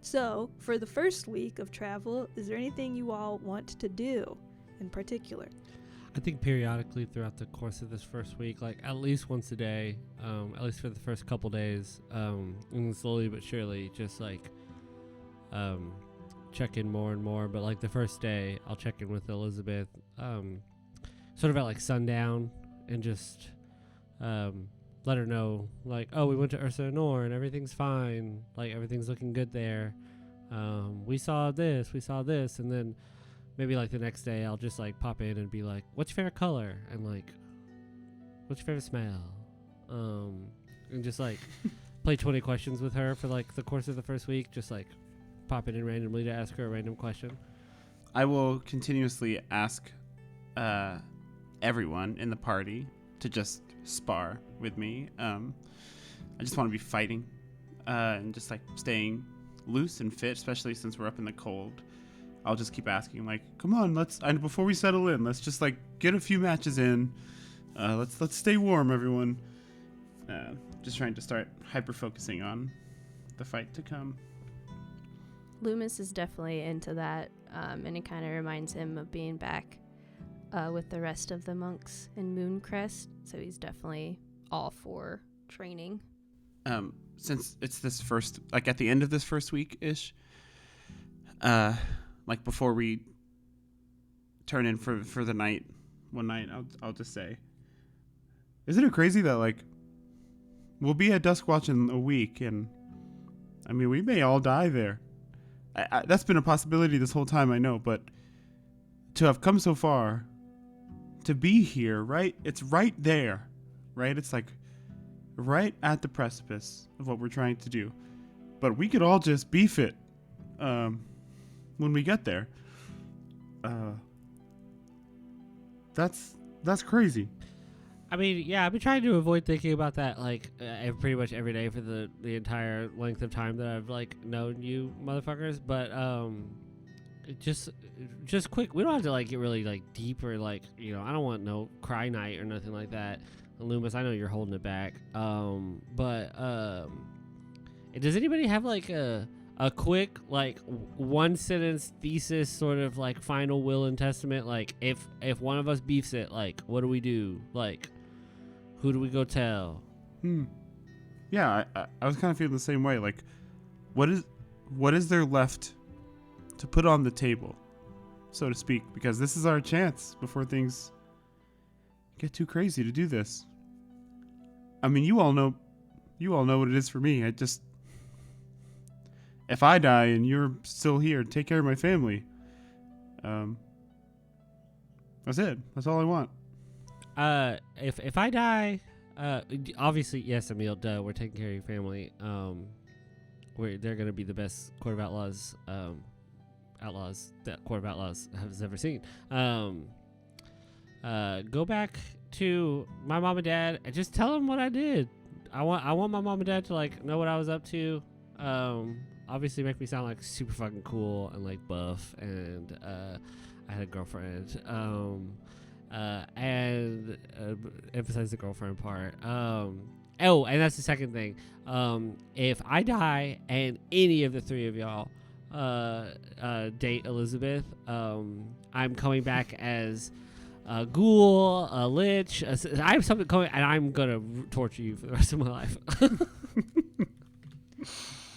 So, for the first week of travel, is there anything you all want to do in particular? I think periodically throughout the course of this first week, like at least once a day, at least for the first couple days, and slowly but surely, just like check in more and more. But like the first day, I'll check in with Elizabeth, sort of at like sundown, and just let her know, like, oh, we went to Ursa Anore and everything's fine, like everything's looking good there. We saw this, and then maybe like the next day I'll just like pop in and be like, what's your favorite color? And like, what's your favorite smell? And just like play 20 questions with her for like the course of the first week, just like popping in randomly to ask her a random question. I will continuously ask everyone in the party to just spar with me. I just want to be fighting and just like staying loose and fit, especially since we're up in the cold. I'll just keep asking, like, come on, before we settle in, let's just like get a few matches in. Let's stay warm, everyone. Just trying to start hyper focusing on the fight to come. Loomis is definitely into that, and it kind of reminds him of being back with the rest of the monks in Mooncrest, so he's definitely all for training. Since it's this first, like at the end of this first week-ish, like before we turn in for the night, one night, I'll just say, isn't it crazy that like we'll be at Duskwatch in a week, and I mean we may all die there. That's been a possibility this whole time, I know, but to have come so far, to be here, right? It's right there, right? It's like right at the precipice of what we're trying to do, but we could all just beef it when we get there. That's crazy. I mean, yeah, I've been trying to avoid thinking about that, like, pretty much every day for the entire length of time that I've, like, known you motherfuckers, but, just quick, we don't have to, like, get really, like, deep or, like, you know, I don't want no cry night or nothing like that. Loomis, I know you're holding it back, but, does anybody have, like, a quick, like, one-sentence thesis sort of, like, final will and testament, like, if one of us beefs it, like, what do we do? Like, who do we go tell? Yeah, I was kind of feeling the same way. Like, what is there left to put on the table, so to speak? Because this is our chance before things get too crazy to do this. I mean, you all know what it is for me. If I die and you're still here, take care of my family. That's it. That's all I want. If I die, obviously, yes, Emil, duh, we're taking care of your family. They're gonna be the best Court of Outlaws, that Court of Outlaws has ever seen. Go back to my mom and dad and just tell them what I did. I want my mom and dad to like know what I was up to. Obviously make me sound like super fucking cool and like buff, and I had a girlfriend. And emphasize the girlfriend part. Oh, and that's the second thing. If I die and any of the three of y'all date Elizabeth, I'm coming back as a ghoul, a lich. I have something coming, and I'm gonna torture you for the rest of my life.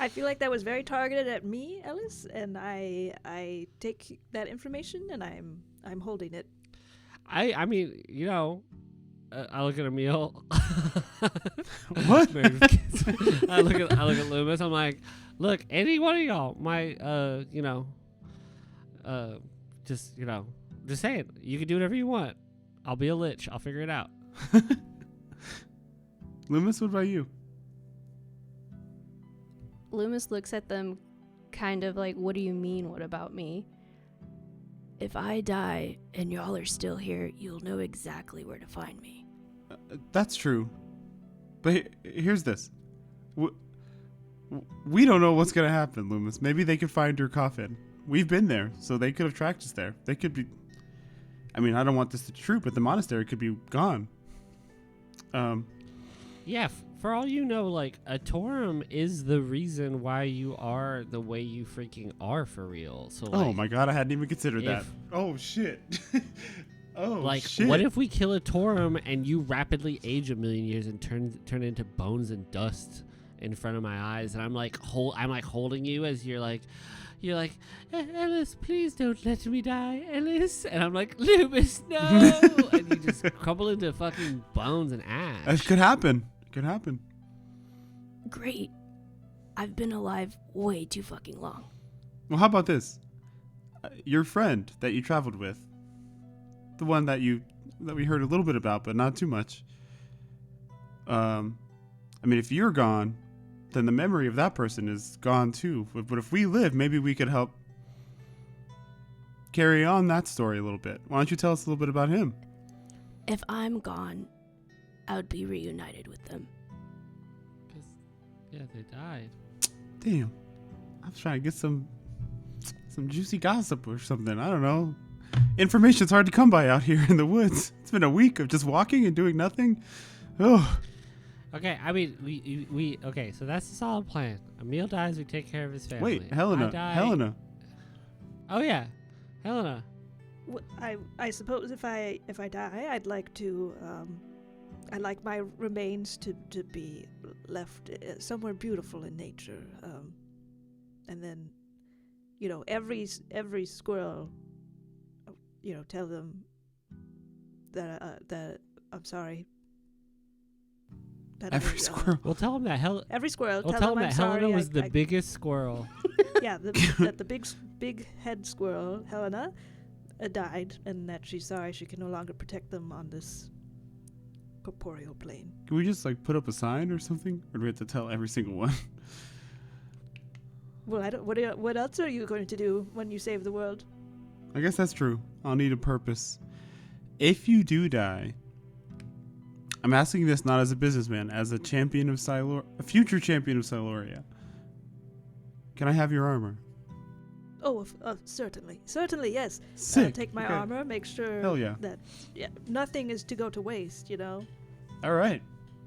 I feel like that was very targeted at me, Ellis, and I take that information and I'm holding it. I mean, you know, I look at Emil. What? I look at Loomis. I'm like, look, any one of y'all might, just say it. You can do whatever you want. I'll be a lich. I'll figure it out. Loomis, what about you? Loomis looks at them kind of like, what do you mean, what about me? If I die and y'all are still here, you'll know exactly where to find me. That's true. But here's this. We don't know what's going to happen, Loomis. Maybe they could find your coffin. We've been there, so they could have tracked us there. They could be... I mean, I don't want this to be true, but the monastery could be gone. Yeah, for all you know, like, a Torum is the reason why you are the way you freaking are for real. So, like, Oh my god, I hadn't even considered that. if- Oh shit. Oh like, shit. what if we kill a Torum and you rapidly age a million years and turn into bones and dust in front of my eyes, and I'm like holding you as you're like, Ellis, please don't let me die, Ellis. And I'm like, Loomis, no. And you just crumble into fucking bones and ash. That could happen. Could happen. Great. I've been alive way too fucking long. Well, how about this? Your friend that you traveled with, the one that we heard a little bit about, but not too much. I mean, if you're gone, then the memory of that person is gone too. But if we live, maybe we could help carry on that story a little bit. Why don't you tell us a little bit about him? If I'm gone, I would be reunited with them. 'Cause, yeah, they died. Damn. I was trying to get some juicy gossip or something. I don't know. Information's hard to come by out here in the woods. It's been a week of just walking and doing nothing. Oh. Okay, I mean, we okay, so that's a solid plan. Emil dies, we take care of his family. Wait, Helena. I die. Helena. Oh yeah, Helena. I suppose if I die, I'd like to I'd like my remains to be left somewhere beautiful in nature, and then, every squirrel, tell them that I'm sorry. That Every squirrel. We'll tell him that Every squirrel. We'll tell tell them him I'm that Helena sorry. was the biggest squirrel. Yeah, that the big head squirrel, Helena, died, and that she's sorry she can no longer protect them on this corporeal plane. Can we just put up a sign or something? Or do we have to tell every single one? Well, I don't. What else are you going to do when you save the world? I guess that's true. I'll need a purpose. If you do die, I'm asking this not as a businessman, as a champion of a future champion of Siloria. Can I have your armor? Oh, certainly, yes. Sick. Take my Okay. armor. Make sure Hell yeah. that nothing is to go to waste. All right.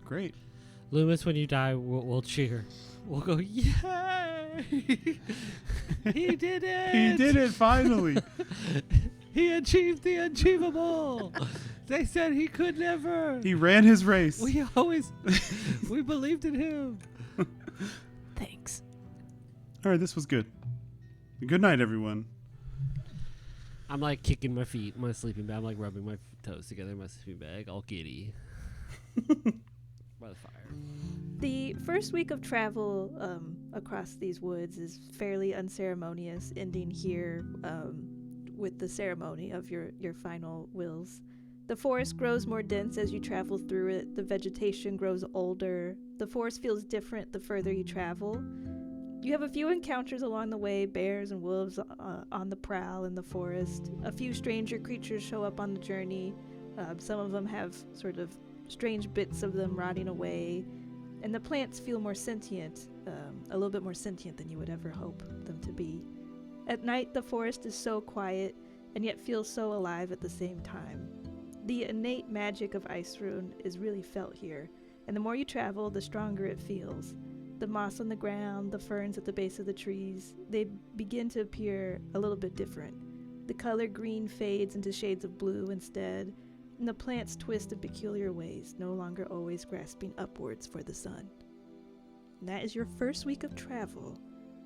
Great. Loomis, when you die, we'll cheer. We'll go, yay! He did it! He did it finally. He achieved the achievable. They said he could never. He ran his race. We believed in him. Thanks. All right, this was good. Good night, everyone. I'm like kicking my feet in my sleeping bag. I'm like rubbing my toes together in my sleeping bag, all giddy. By the fire. The first week of travel across these woods is fairly unceremonious, ending here with the ceremony of your final wills. The forest grows more dense as you travel through it. The vegetation grows older. The forest feels different the further you travel. You have a few encounters along the way, bears and wolves on the prowl in the forest. A few stranger creatures show up on the journey. Some of them have sort of strange bits of them rotting away. And the plants feel more sentient, a little bit more sentient than you would ever hope them to be. At night, the forest is so quiet, and yet feels so alive at the same time. The innate magic of Ice-Rune is really felt here, and the more you travel, the stronger it feels. The moss on the ground, the ferns at the base of the trees, they begin to appear a little bit different. The color green fades into shades of blue instead, and the plants twist in peculiar ways, no longer always grasping upwards for the sun. And that is your first week of travel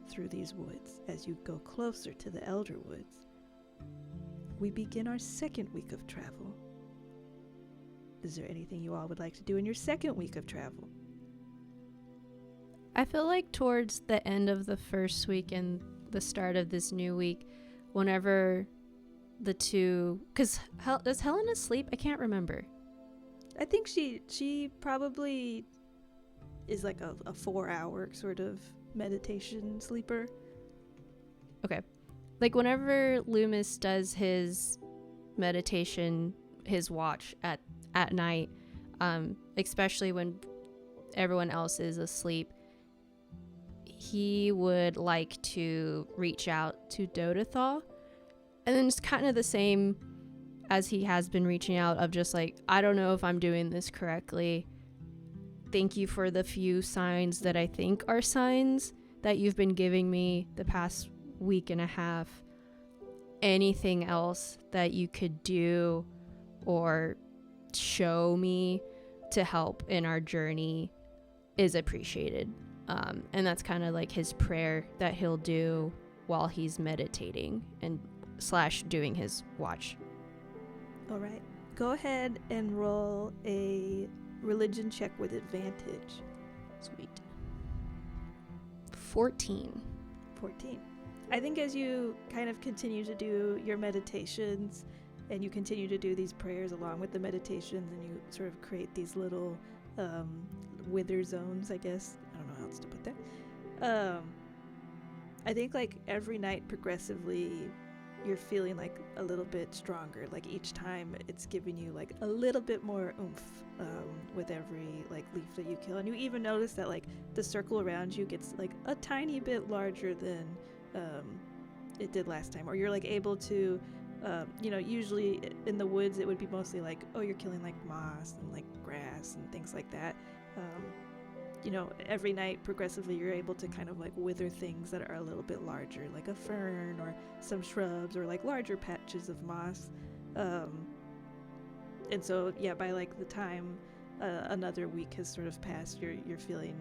through these woods. As you go closer to the Elder Woods, we begin our second week of travel. Is there anything you all would like to do in your second week of travel? I feel like towards the end of the first week and the start of this new week, whenever the two, because does Helena sleep? I can't remember. I think she probably is like a 4-hour sort of meditation sleeper. Okay. Like whenever Loomis does his meditation, his watch at night, especially when everyone else is asleep, he would like to reach out to Dodathal. And then it's kind of the same as he has been reaching out of just like, I don't know if I'm doing this correctly. thank you for the few signs that I think are signs that you've been giving me the past week and a half. Anything else that you could do or show me to help in our journey is appreciated. And that's kind of like his prayer that he'll do while he's meditating and / doing his watch. All right. Go ahead and roll a religion check with advantage. Sweet. 14. 14. I think as you kind of continue to do your meditations and you continue to do these prayers along with the meditations, and you sort of create these little wither zones, I guess. I don't know how else to put that. I think like every night progressively you're feeling like a little bit stronger. Like each time it's giving you like a little bit more oomph with every like leaf that you kill. And you even notice that like the circle around you gets like a tiny bit larger than it did last time. Or you're like able to, usually in the woods it would be mostly like, oh, you're killing like moss and like grass and things like that. Every night progressively you're able to kind of like wither things that are a little bit larger, like a fern or some shrubs or like larger patches of moss. And so, yeah, by like the time another week has sort of passed, you're feeling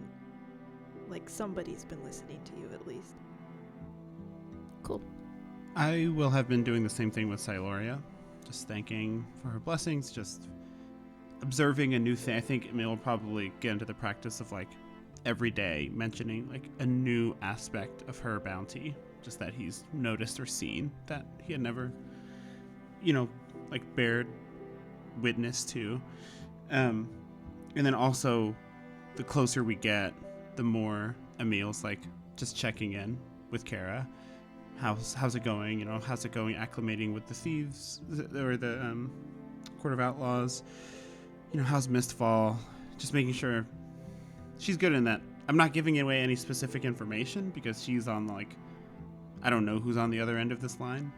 like somebody's been listening to you at least. Cool. I will have been doing the same thing with Siloria, just thanking for her blessings, just observing a new thing. I think Emil will probably get into the practice of like every day mentioning like a new aspect of her bounty, just that he's noticed or seen that he had never, like bared witness to. And then also the closer we get, the more Emil's like just checking in with Kara. How's it going? How's it going acclimating with the thieves or the Court of Outlaws? How's Mistfall? Just making sure she's good in that. I'm not giving away any specific information because she's on like, I don't know who's on the other end of this line,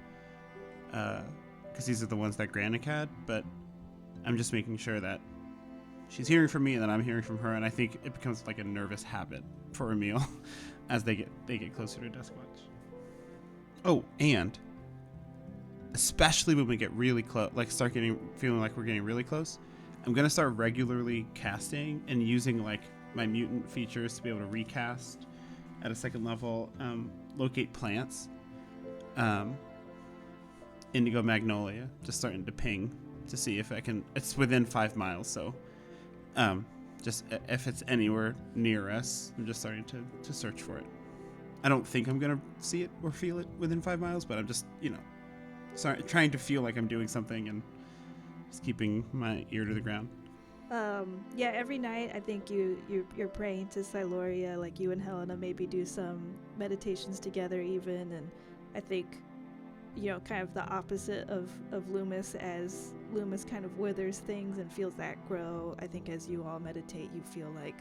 because these are the ones that Granik had, but I'm just making sure that she's hearing from me and that I'm hearing from her, and I think it becomes like a nervous habit for Emil as they get closer to Duskwatch. Oh, and especially when we get really close, like feeling like we're getting really close, I'm going to start regularly casting and using like my mutant features to be able to recast at a second level, locate plants, indigo magnolia, just starting to ping to see if I can, it's within 5 miles. So, just if it's anywhere near us, I'm just starting to search for it. I don't think I'm going to see it or feel it within 5 miles, but I'm just, trying to feel like I'm doing something and just keeping my ear to the ground. Yeah, every night I think you're praying to Siloria, like you and Helena maybe do some meditations together even, and I think, kind of the opposite of Loomis, as Loomis kind of withers things and feels that grow. I think as you all meditate, you feel like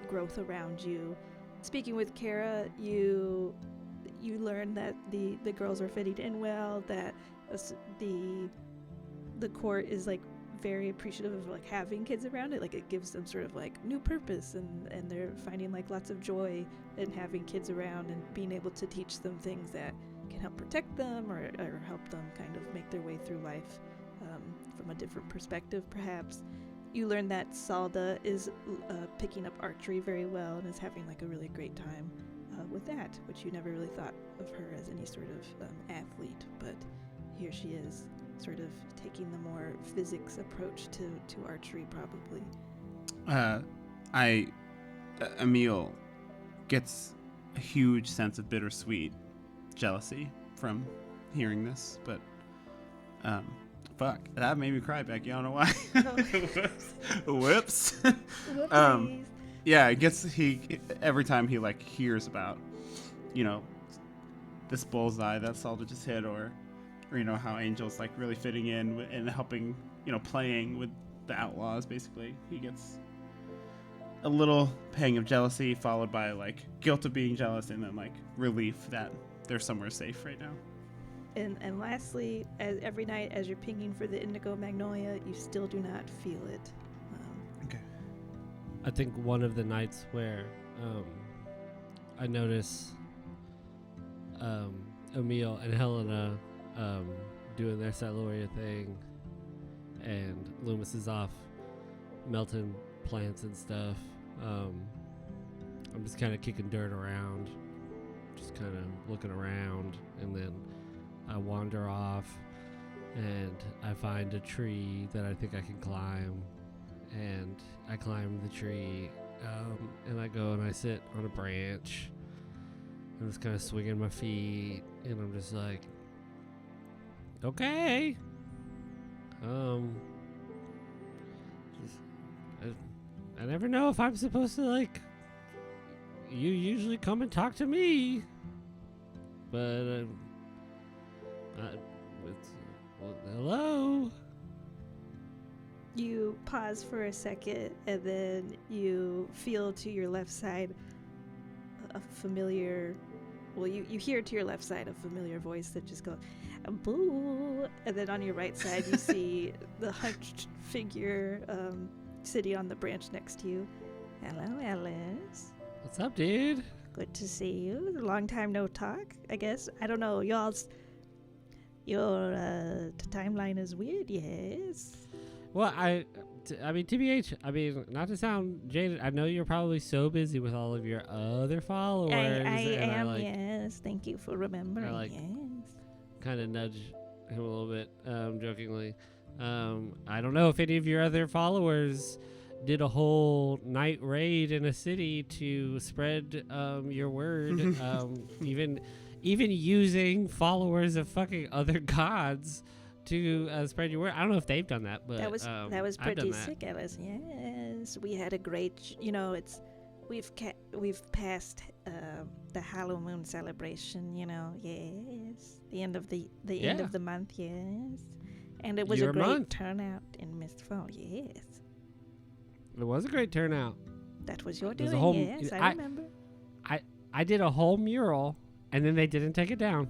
growth around you. Speaking with Kara, you learn that the girls are fitting in well, that the court is like very appreciative of like having kids around it. Like it gives them sort of like new purpose, and they're finding like lots of joy in having kids around and being able to teach them things that can help protect them or help them kind of make their way through life from a different perspective perhaps. You learn that Salda is picking up archery very well and is having like a really great time with that, which you never really thought of her as any sort of athlete, but here she is sort of taking the more physics approach to archery probably. Emil gets a huge sense of bittersweet jealousy from hearing this, but fuck, that made me cry, Becky. I don't know why. Whoops. Yeah, every time he like hears about, this bullseye that Salda just hit, or how Angel's like really fitting in and helping, playing with the outlaws, basically, he gets a little pang of jealousy followed by like guilt of being jealous, and then like relief that they're somewhere safe right now. And lastly, as every night as you're pinging for the indigo magnolia, you still do not feel it. Okay. I think one of the nights where I notice Emil and Helena doing their Siluria thing, and Loomis is off melting plants and stuff. I'm just kind of kicking dirt around, just kind of looking around, and then I wander off and I find a tree that I think I can climb, and I climb the tree, and I go and I sit on a branch. I'm just kind of swinging my feet, and I'm just like, okay. I never know if I'm supposed to, like, you usually come and talk to me, but hello. You pause for a second, and then you feel to your left side a familiar, well, you hear to your left side a familiar voice that just goes, boo. And then on your right side, you see the hunched figure sitting on the branch next to you. Hello, Alice. What's up, dude? Good to see you. Long time no talk, I guess. I don't know. Your timeline is weird, yes. Well, I mean, TBH, I mean, not to sound jaded, I know you're probably so busy with all of your other followers. I am, like, yes. Thank you for remembering, like, yes. kind of nudge him a little bit, jokingly. I don't know if any of your other followers did a whole night raid in a city to spread your word, even using followers of fucking other gods to spread your word. I don't know if they've done that, but that was I've pretty done that. sick, Alice. Yes, we had a great. We've passed the Hallow Moon celebration. Yes, the end of the end of the month. Yes, and it was a great turnout in Mistfall. Yes, it was a great turnout. That was your doing. Yes, I remember. I did a whole mural, and then they didn't take it down.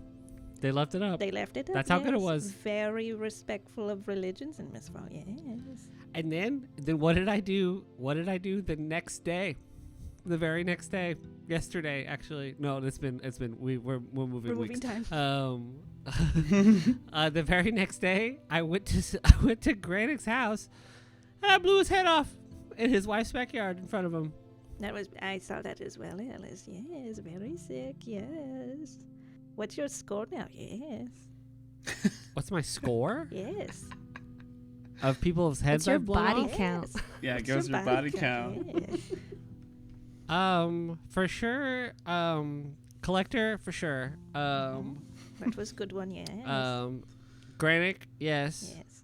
They left it up. They left it up. That's how good it was. Very respectful of religions in Mistfall. Yes. And then what did I do? What did I do the next day? The very next day. Yesterday, actually. No, we're moving weeks. Time. The very next day, I went to Grannick's house, and I blew his head off in his wife's backyard in front of him. I saw that as well, Alice. Yes, very sick. Yes. What's your score now? Yes. What's my score? Yes. Of people's heads What's your I've blown body off? count? Yeah, it goes your body count. Yes. For sure. Collector for sure. That was a good one. Yes. Grannick, yes. Yes.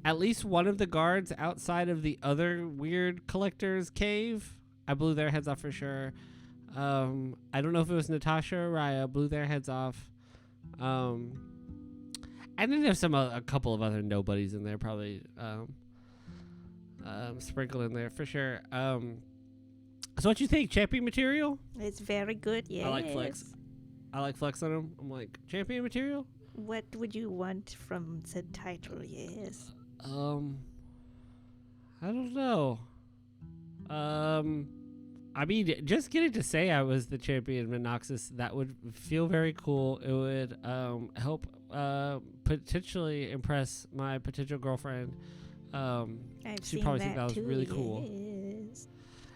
At least one of the guards outside of the other weird collector's cave, I blew their heads off for sure. I don't know if it was Natasha or Raya, blew their heads off. And then there's a couple of other nobodies in there, probably sprinkled in there for sure. So what you think, champion material? It's very good. Yes. I like flex on him. I'm like, champion material? What would you want from said title? Yes. I don't know. I mean, just getting to say I was the champion of Minoxus, that would feel very cool. It would help potentially impress my potential girlfriend. She'd probably think that was really cool. Yes.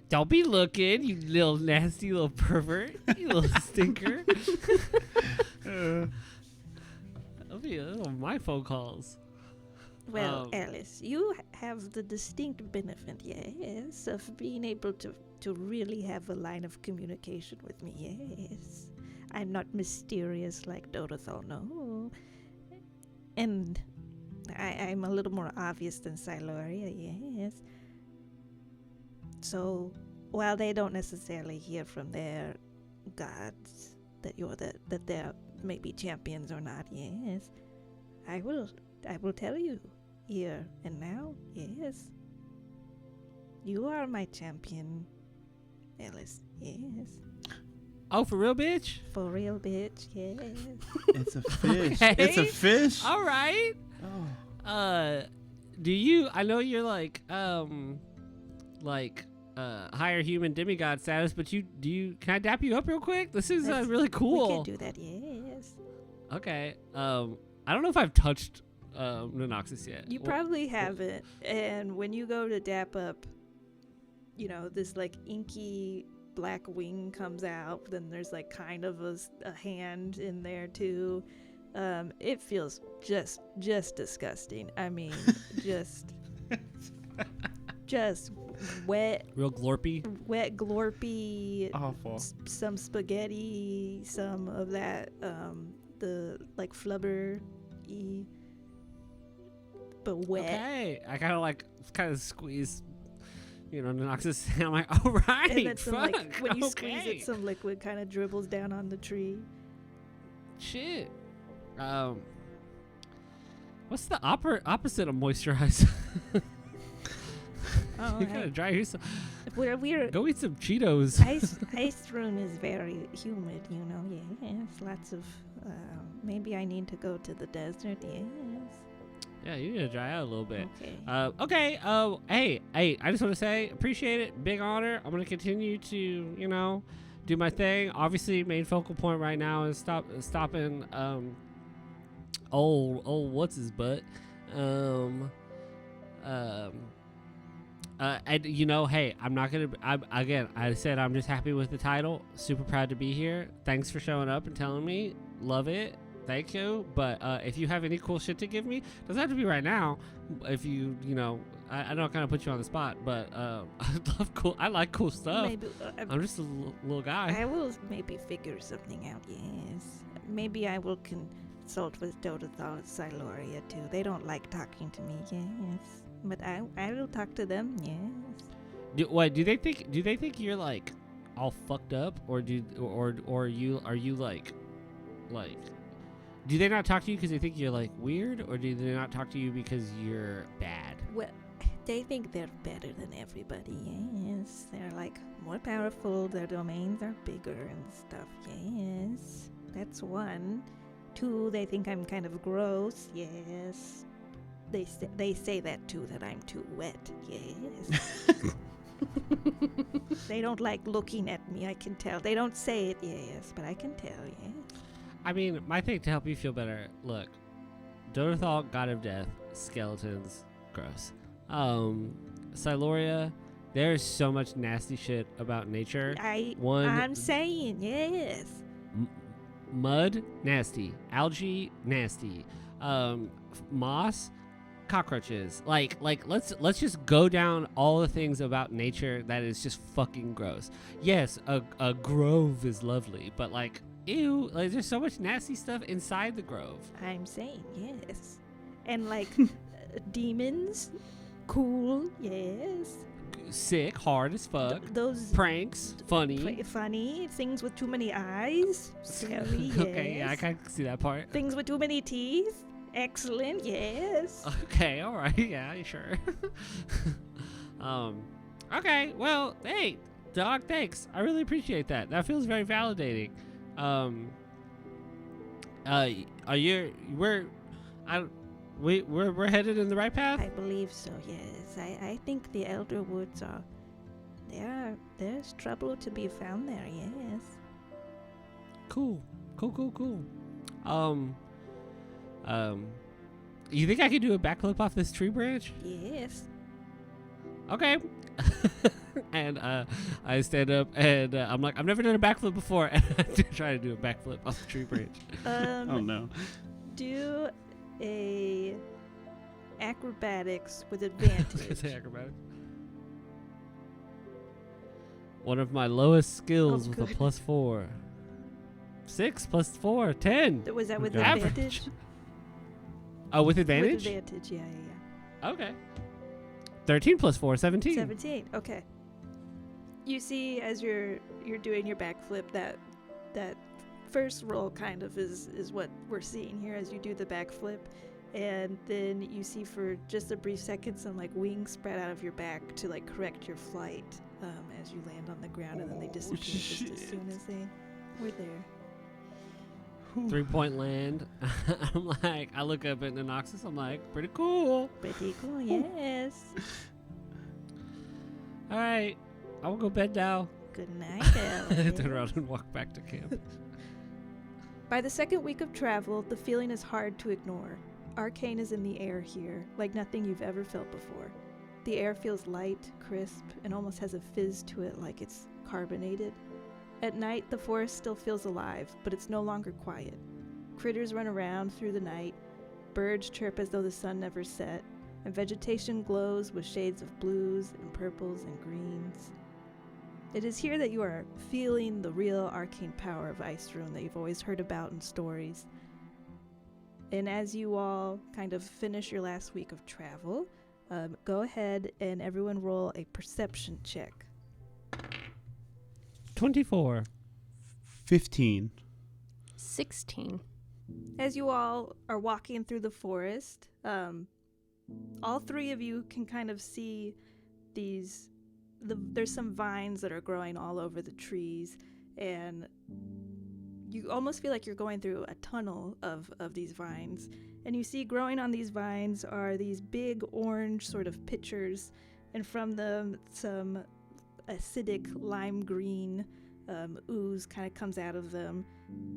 Don't be looking, you little nasty little pervert, you little stinker. That'll be my phone calls. Well, Alice, you have the distinct benefit, yes, of being able to really have a line of communication with me, yes. I'm not mysterious like Dorothol, no. And I'm a little more obvious than Siluria, yes. So, while they don't necessarily hear from their gods that they're maybe champions or not, yes, I will tell you here and now, yes. You are my champion, Alice, yes. Oh, for real, bitch? For real, bitch, yes. It's a fish. Okay. It's a fish. All right. Oh. Do you, I know you're like, like higher human demigod status, but can I dap you up real quick? This is really We cool. can do that, yes. Okay. I don't know if I've touched Nonoxus yet. You probably haven't. And when you go to dap up, you know, this like inky black wing comes out. Then there's like kind of a hand in there too. It feels just disgusting. I mean, just wet, Real glorpy. glorpy. Awful. Some spaghetti, some of that, the like flubber-y, but wet. Okay. I kind of squeeze, Nonoxus. And I'm like, all right. And then some, fuck, like, when you okay. squeeze it, some liquid kind of dribbles down on the tree. Shit. What's the opposite of moisturize? Oh, You gotta dry yourself. we're Go eat some Cheetos. ice room is very humid, you know. Yes, lots of. Maybe I need to go to the desert. Yes. Yeah, you need to dry out a little bit. Okay. Okay. Hey, I just want to say, appreciate it. Big honor. I'm going to continue to, do my thing. Obviously, main focal point right now is stopping, old, what's his butt? And, hey, I'm not going to, again, I said I'm just happy with the title. Super proud to be here. Thanks for showing up and telling me. Love it. Thank you. But if you have any cool shit to give me, doesn't have to be right now. If you, I know I kind of put you on the spot, but I like cool stuff. Maybe I'm just a little guy. I will maybe figure something out. Yes. Maybe I will consult with Dotathal and Siloria too. They don't like talking to me. Yes. But I will talk to them. Yes. Do they think you're like all fucked up, or are you like do they not talk to you because they think you're like weird, or do they not talk to you because you're bad? Well, they think they're better than everybody. Yes. They're like more powerful. Their domains are bigger and stuff. Yes. That's one. Two, they think I'm kind of gross. Yes. They say that too, that I'm too wet. Yes. They don't like looking at me, I can tell. They don't say it, yes, but I can tell, yes. I mean, my thing to help you feel better, look, Dotathal, God of Death, skeletons, gross. Siloria, there's so much nasty shit about nature. I'm saying, yes. Mud, nasty. Algae, nasty. Moss, cockroaches. Like let's just go down all the things about nature that is just fucking gross. Yes, a grove is lovely, but like, ew, like there's so much nasty stuff inside the grove. I'm saying, yes. And like demons, cool, yes. Sick, hard as fuck. Those pranks, funny. Funny. Things with too many eyes, scary, yes. Okay, yeah, I can see that part. Things with too many teeth, excellent, yes. Okay, all right, yeah, sure. Okay, well, hey, dog, thanks. I really appreciate that. That feels very validating. We're headed in the right path? I believe so, yes. I think the Elder Woods there's trouble to be found there, yes. Cool. You think I could do a backflip off this tree branch? Yes. Okay. And I stand up and I'm like, I've never done a backflip before, and I try to do a backflip off the tree branch. Oh no. Do a acrobatics with advantage. Say acrobatics. One of my lowest skills with good. a +4. 6 + 4, 10. Was that with Okay. advantage? Oh, with advantage? With advantage, yeah. Okay. 13 + 4, 17. 17. Okay. You see, as you're doing your backflip, that first roll kind of is what we're seeing here as you do the backflip, and then you see for just a brief second some like wings spread out of your back to like correct your flight as you land on the ground, and then they disappear just as soon as they were there. 3-point land. I'm like, I look up at Nonoxus. I'm like, pretty cool. Pretty cool, yes. All right, I will go bed now. Good night, Turn Ellen. around and walk back to camp. By the second week of travel, the feeling is hard to ignore. Arcane is in the air here, like nothing you've ever felt before. The air feels light, crisp, and almost has a fizz to it like it's carbonated. At night, the forest still feels alive, but it's no longer quiet. Critters run around through the night, birds chirp as though the sun never set, and vegetation glows with shades of blues and purples and greens. It is here that you are feeling the real arcane power of Ice Rune that you've always heard about in stories. And as you all kind of finish your last week of travel, go ahead and everyone roll a perception check. 24. 15. 16. As you all are walking through the forest, all three of you can kind of see there's some vines that are growing all over the trees, and you almost feel like you're going through a tunnel of these vines. And you see growing on these vines are these big orange sort of pitchers, and from them some acidic lime green ooze kind of comes out of them.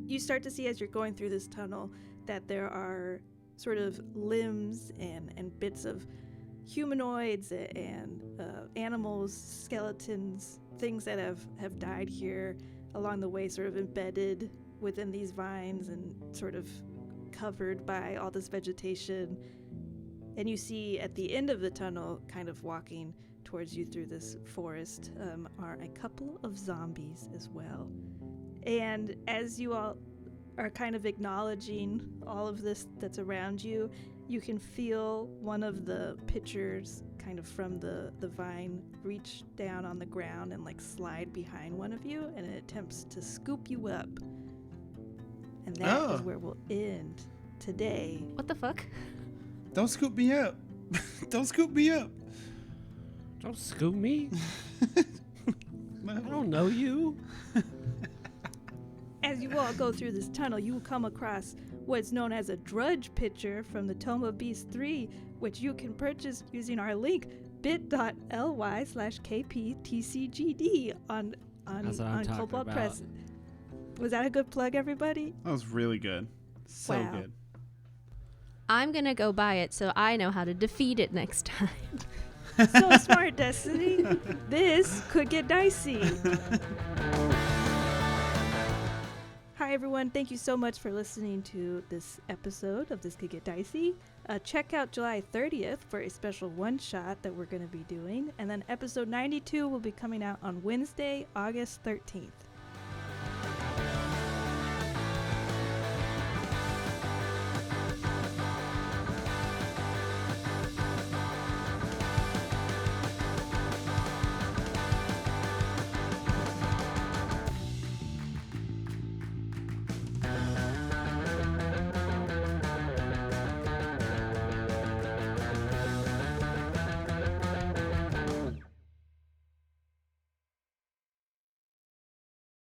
You start to see as you're going through this tunnel that there are sort of limbs and bits of humanoids and animals, skeletons, things that have died here along the way, sort of embedded within these vines and sort of covered by all this vegetation. And you see at the end of the tunnel, kind of walking towards you through this forest, are a couple of zombies as well. And as you all are kind of acknowledging all of this that's around you, you can feel one of the pitchers kind of from the vine reach down on the ground and like slide behind one of you, and it attempts to scoop you up. And that is where we'll end today. What the fuck? Don't scoop me up. Don't scoop me up. Don't scoop me. I don't know you. As you all go through this tunnel, you will come across what's known as a drudge pitcher from the Tome of Beast 3, which you can purchase using our link bit.ly/kptcgd on Cobalt Press. Was that a good plug, everybody? That was really good. So Wow. good. I'm gonna go buy it so I know how to defeat it next time. So smart, Destiny. This could get dicey. Hi, everyone. Thank you so much for listening to this episode of This Could Get Dicey. Check out July 30th for a special one-shot that we're going to be doing. And then episode 92 will be coming out on Wednesday, August 13th.